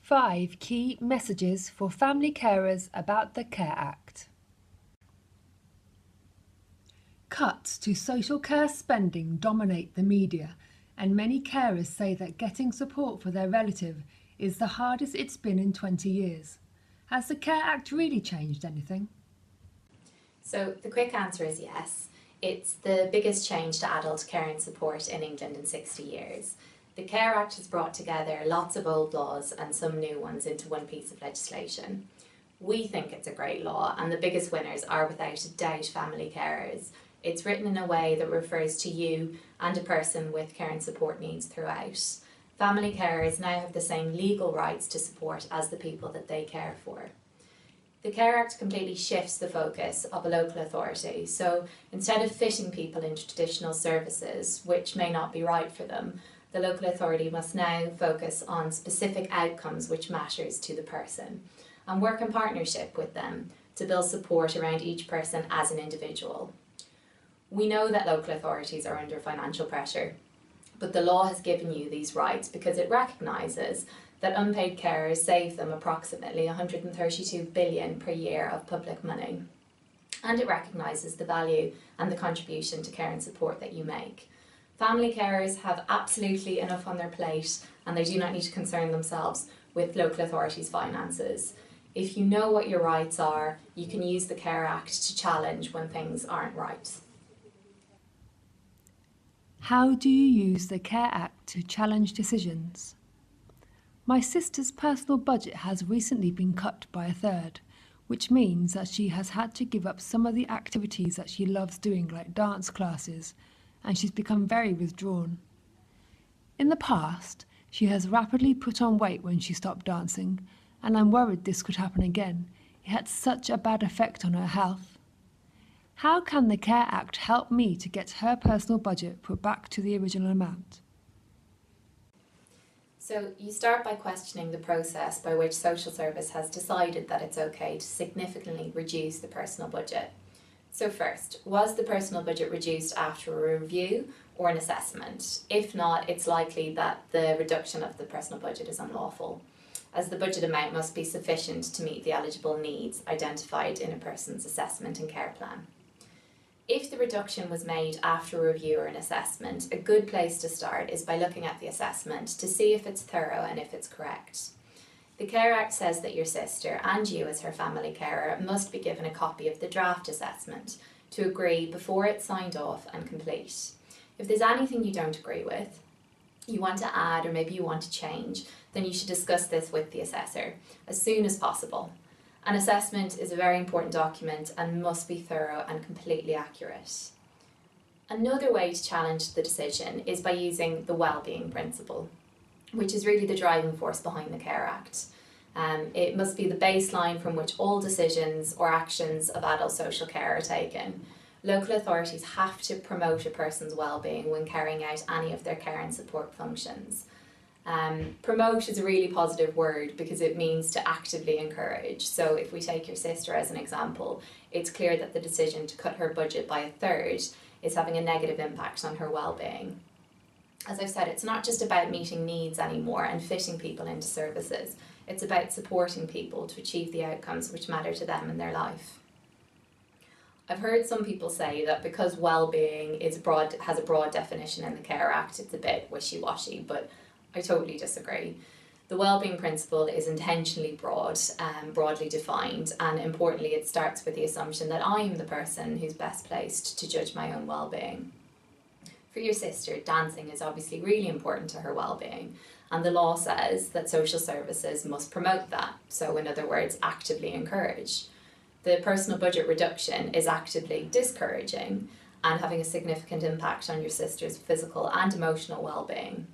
5 key messages for family carers about the Care Act. Cuts to social care spending dominate the media, and many carers say that getting support for their relative is the hardest it's been in 20 years. Has the Care Act really changed anything? So the quick answer is yes. It's the biggest change to adult care and support in England in 60 years. The Care Act has brought together lots of old laws and some new ones into one piece of legislation. We think it's a great law, and the biggest winners are without a doubt family carers. It's written in a way that refers to you and a person with care and support needs throughout. Family carers now have the same legal rights to support as the people that they care for. The Care Act completely shifts the focus of a local authority, so instead of fitting people into traditional services, which may not be right for them, the local authority must now focus on specific outcomes which matters to the person, and work in partnership with them to build support around each person as an individual. We know that local authorities are under financial pressure, but the law has given you these rights because it recognises that unpaid carers save them approximately 132 billion per year of public money. And it recognises the value and the contribution to care and support that you make. Family carers have absolutely enough on their plate, and they do not need to concern themselves with local authorities' finances. If you know what your rights are, you can use the Care Act to challenge when things aren't right. How do you use the Care Act to challenge decisions? My sister's personal budget has recently been cut by a third, which means that she has had to give up some of the activities that she loves doing, like dance classes, and she's become very withdrawn. In the past, she has rapidly put on weight when she stopped dancing, and I'm worried this could happen again. It had such a bad effect on her health. How can the Care Act help me to get her personal budget put back to the original amount? So you start by questioning the process by which social service has decided that it's okay to significantly reduce the personal budget. So first, was the personal budget reduced after a review or an assessment? If not, it's likely that the reduction of the personal budget is unlawful, as the budget amount must be sufficient to meet the eligible needs identified in a person's assessment and care plan. If the reduction was made after a review or an assessment, a good place to start is by looking at the assessment to see if it's thorough and if it's correct. The Care Act says that your sister and you as her family carer must be given a copy of the draft assessment to agree before it's signed off and complete. If there's anything you don't agree with, you want to add or maybe you want to change, then you should discuss this with the assessor as soon as possible. An assessment is a very important document and must be thorough and completely accurate. Another way to challenge the decision is by using the well-being principle, which is really the driving force behind the Care Act. It must be the baseline from which all decisions or actions of adult social care are taken. Local authorities have to promote a person's well-being when carrying out any of their care and support functions. Promote is a really positive word because it means to actively encourage. So if we take your sister as an example, it's clear that the decision to cut her budget by a third is having a negative impact on her well-being. As I've said, it's not just about meeting needs anymore and fitting people into services. It's about supporting people to achieve the outcomes which matter to them in their life. I've heard some people say that because well-being has a broad definition in the Care Act, it's a bit wishy-washy, but I totally disagree. The wellbeing principle is intentionally broadly defined, and importantly it starts with the assumption that I'm the person who's best placed to judge my own wellbeing. For your sister, dancing is obviously really important to her wellbeing, and the law says that social services must promote that, so in other words, actively encourage. The personal budget reduction is actively discouraging and having a significant impact on your sister's physical and emotional wellbeing.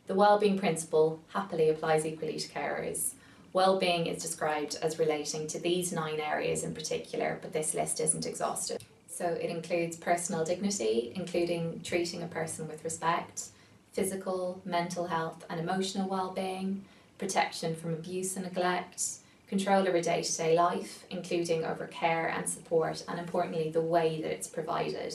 The wellbeing principle happily applies equally to carers. Wellbeing is described as relating to these 9 areas in particular, but this list isn't exhaustive. So it includes personal dignity, including treating a person with respect, physical, mental health and emotional wellbeing, protection from abuse and neglect, control over day-to-day life, including over care and support, and importantly the way that it's provided,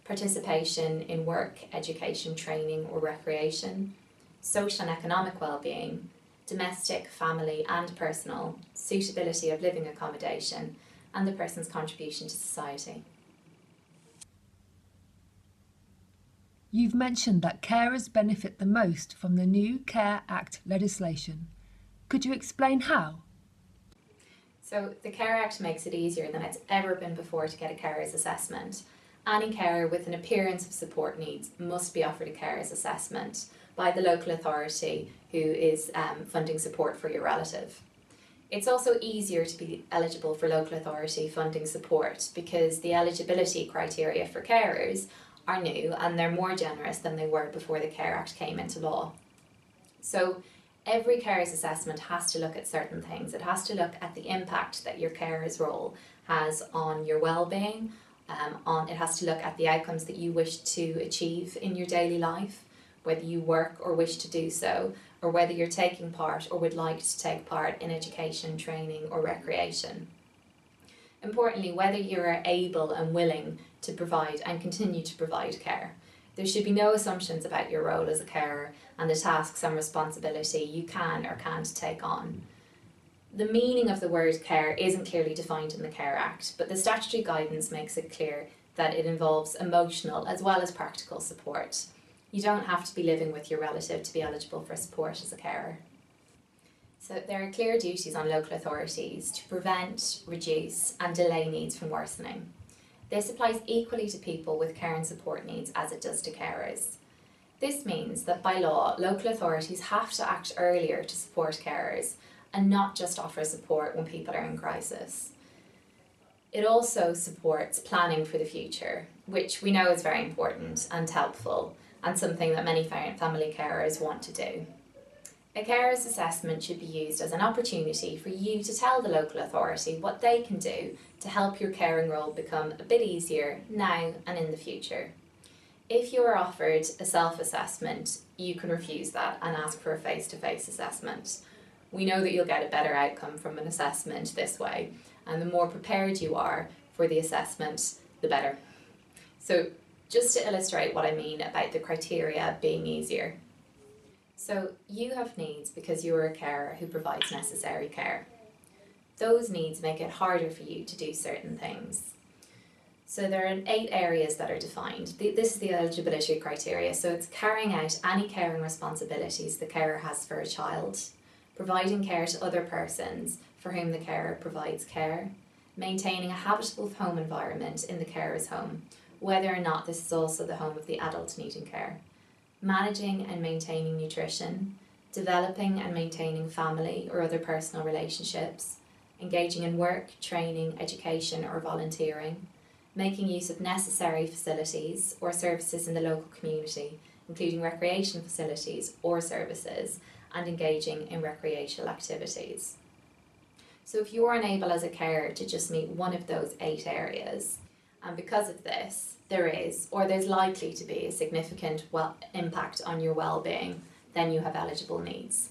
participation in work, education, training or recreation, social and economic well-being, domestic, family and personal, suitability of living accommodation, and the person's contribution to society. You've mentioned that carers benefit the most from the new Care Act legislation. Could you explain how? So the Care Act makes it easier than it's ever been before to get a carer's assessment. Any carer with an appearance of support needs must be offered a carer's assessment by the local authority who is funding support for your relative. It's also easier to be eligible for local authority funding support because the eligibility criteria for carers are new and they're more generous than they were before the Care Act came into law. So every carer's assessment has to look at certain things. It has to look at the impact that your carer's role has on your well-being. It has to look at the outcomes that you wish to achieve in your daily life, whether you work or wish to do so, or whether you're taking part or would like to take part in education, training or recreation. Importantly, whether you are able and willing to provide and continue to provide care. There should be no assumptions about your role as a carer and the tasks and responsibility you can or can't take on. The meaning of the word care isn't clearly defined in the Care Act, but the statutory guidance makes it clear that it involves emotional as well as practical support. You don't have to be living with your relative to be eligible for support as a carer. So there are clear duties on local authorities to prevent, reduce and delay needs from worsening. This applies equally to people with care and support needs as it does to carers. This means that by law, local authorities have to act earlier to support carers and not just offer support when people are in crisis. It also supports planning for the future, which we know is very important and helpful and something that many family carers want to do. A carer's assessment should be used as an opportunity for you to tell the local authority what they can do to help your caring role become a bit easier now and in the future. If you are offered a self-assessment, you can refuse that and ask for a face-to-face assessment. We know that you'll get a better outcome from an assessment this way, and the more prepared you are for the assessment, the better. So just to illustrate what I mean about the criteria being easier. So you have needs because you are a carer who provides necessary care. Those needs make it harder for you to do certain things. So there are 8 areas that are defined. This is the eligibility criteria. So it's carrying out any caring responsibilities the carer has for a child, providing care to other persons for whom the carer provides care, maintaining a habitable home environment in the carer's home, whether or not this is also the home of the adult needing care, managing and maintaining nutrition, developing and maintaining family or other personal relationships, engaging in work, training, education or volunteering, making use of necessary facilities or services in the local community, including recreation facilities or services, and engaging in recreational activities. So if you're unable as a carer to just meet one of those 8 areas, and because of this, there's likely to be a significant impact on your well-being, then you have eligible needs.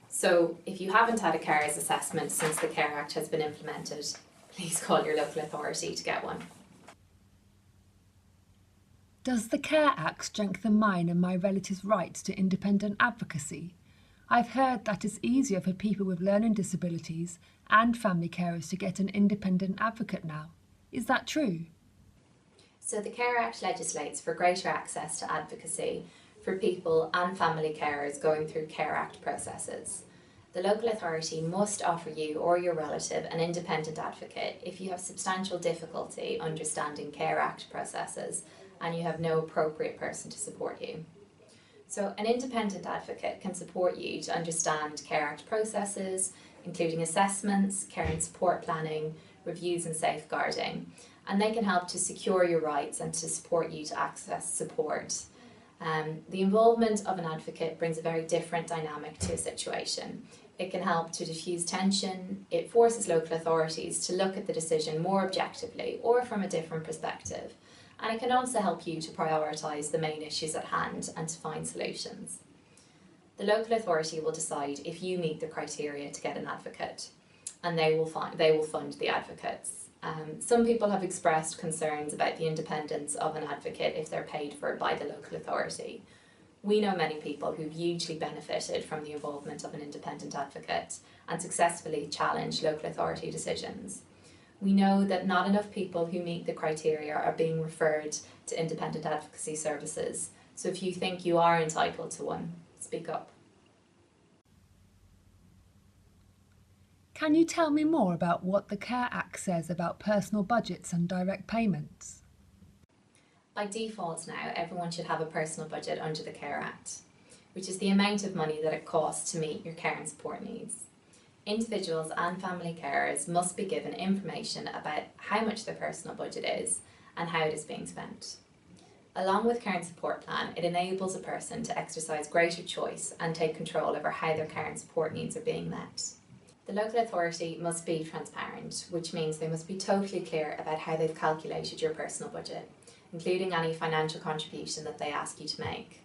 So if you haven't had a carer's assessment since the Care Act has been implemented, please call your local authority to get one. Does the Care Act strengthen mine and my relatives' rights to independent advocacy? I've heard that it's easier for people with learning disabilities and family carers to get an independent advocate now. Is that true? So the Care Act legislates for greater access to advocacy for people and family carers going through Care Act processes. The local authority must offer you or your relative an independent advocate if you have substantial difficulty understanding Care Act processes and you have no appropriate person to support you. So an independent advocate can support you to understand Care Act processes, including assessments, care and support planning, reviews and safeguarding, and they can help to secure your rights and to support you to access support. The involvement of an advocate brings a very different dynamic to a situation. It can help to diffuse tension, it forces local authorities to look at the decision more objectively or from a different perspective, and it can also help you to prioritise the main issues at hand and to find solutions. The local authority will decide if you meet the criteria to get an advocate, and they will fund the advocates. Some people have expressed concerns about the independence of an advocate if they're paid for by the local authority. We know many people who've hugely benefited from the involvement of an independent advocate and successfully challenged local authority decisions. We know that not enough people who meet the criteria are being referred to independent advocacy services, so if you think you are entitled to one, speak up. Can you tell me more about what the Care Act says about personal budgets and direct payments? By default now, everyone should have a personal budget under the Care Act, which is the amount of money that it costs to meet your care and support needs. Individuals and family carers must be given information about how much their personal budget is and how it is being spent. Along with Care and Support Plan, it enables a person to exercise greater choice and take control over how their care and support needs are being met. The local authority must be transparent, which means they must be totally clear about how they've calculated your personal budget, including any financial contribution that they ask you to make.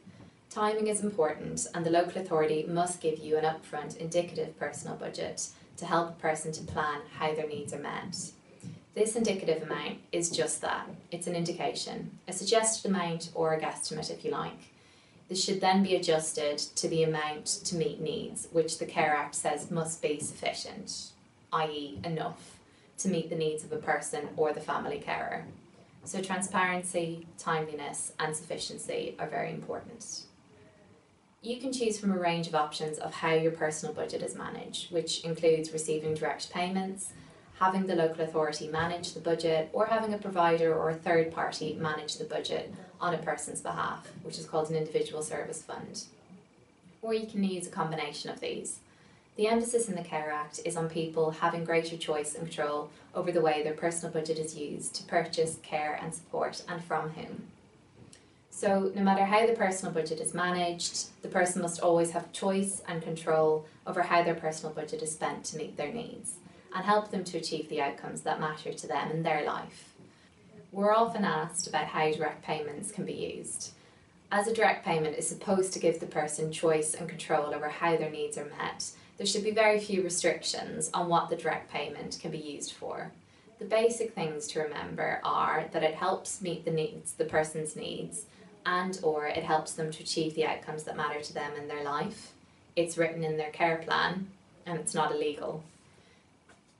Timing is important, and the local authority must give you an upfront indicative personal budget to help a person to plan how their needs are met. This indicative amount is just that. It's an indication, a suggested amount or a guesstimate if you like. This should then be adjusted to the amount to meet needs, which the Care Act says must be sufficient, i.e. enough, to meet the needs of a person or the family carer. So transparency, timeliness and sufficiency are very important. You can choose from a range of options of how your personal budget is managed, which includes receiving direct payments, having the local authority manage the budget, or having a provider or a third party manage the budget on a person's behalf, which is called an individual service fund. Or you can use a combination of these. The emphasis in the Care Act is on people having greater choice and control over the way their personal budget is used to purchase care and support, and from whom. So no matter how the personal budget is managed, the person must always have choice and control over how their personal budget is spent to meet their needs and help them to achieve the outcomes that matter to them in their life. We're often asked about how direct payments can be used. As a direct payment is supposed to give the person choice and control over how their needs are met, there should be very few restrictions on what the direct payment can be used for. The basic things to remember are that it helps meet the person's needs, and or it helps them to achieve the outcomes that matter to them in their life. It's written in their care plan, and it's not illegal.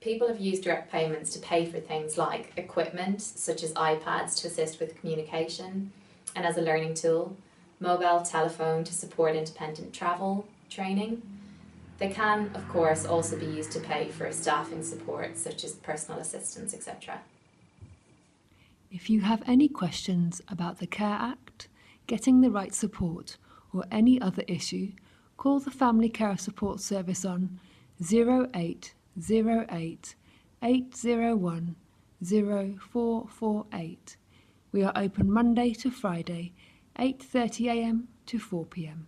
People have used direct payments to pay for things like equipment, such as iPads to assist with communication and as a learning tool, mobile telephone to support independent travel training. They can, of course, also be used to pay for staffing support, such as personal assistants, etc. If you have any questions about the Care Act, getting the right support, or any other issue, call the Family Care Support Service on 0808 801 0448. We are open Monday to Friday, 8:30 a.m. to 4 p.m.